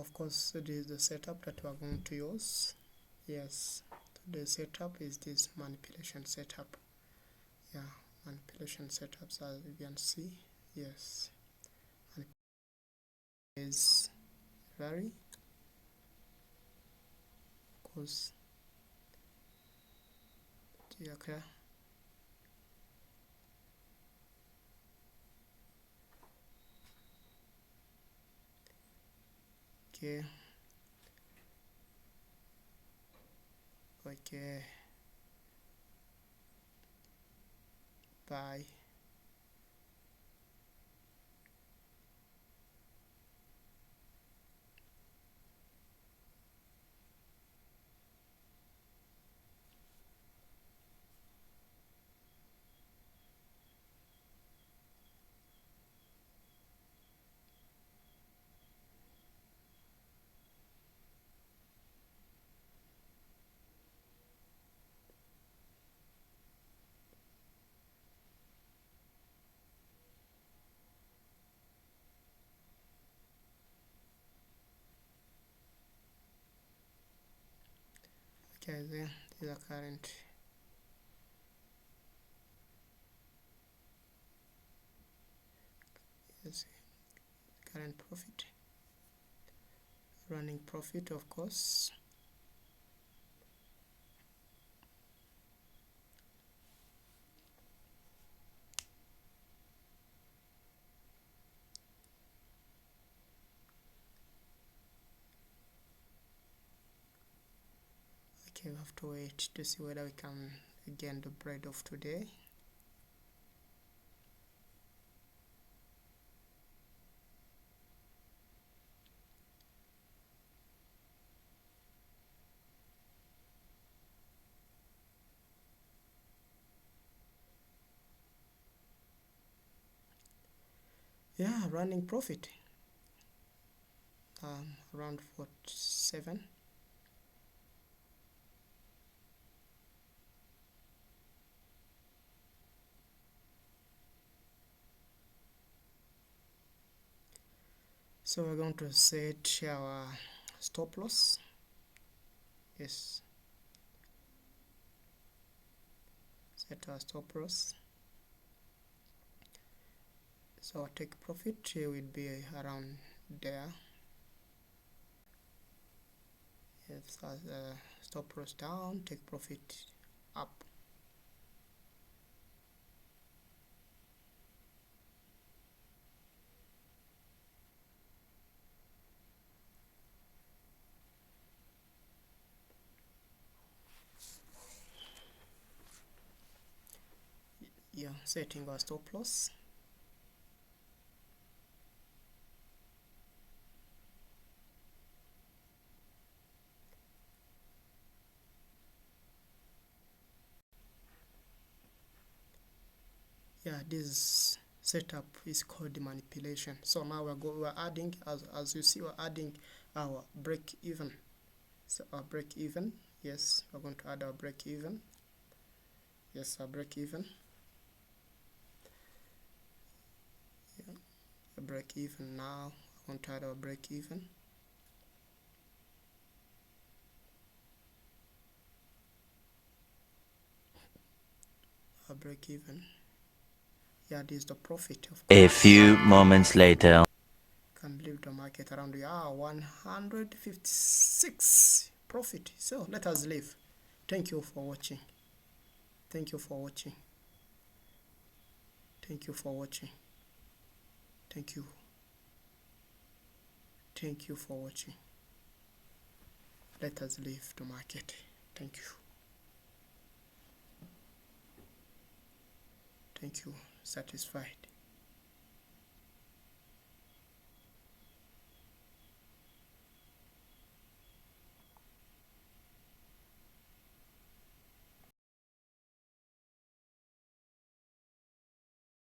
of course, this is the setup that we are going to use. Yes, the setup is this manipulation setup. Yeah, manipulation setups, as you can see. Yes, and is very, of course, okay. Okay. Okay. Bye. Okay, then this is the current. Yes, current profit, running profit, of course. Okay, we have to wait to see whether we can again the bread of today. Yeah, running profit around 47. So we're going to set our stop loss. Yes, set our stop loss. So our take profit will be around there. Yes, as stop loss down, take profit up. Yeah, setting our stop loss. Yeah, this setup is called the manipulation. So now we're adding, as you see, we're adding our break even. So our break even, yes, we're going to add our break even. Yes, our break even. Yeah, a break even now. I want to add our break even. Our break even. Yeah, this is the profit, of course. A few moments later. Can leave the market around 156 profit. So let us leave. Thank you for watching. Thank you for watching. Thank you for watching. Thank you. Thank you for watching. Let us leave the market. Thank you. Thank you. Satisfied.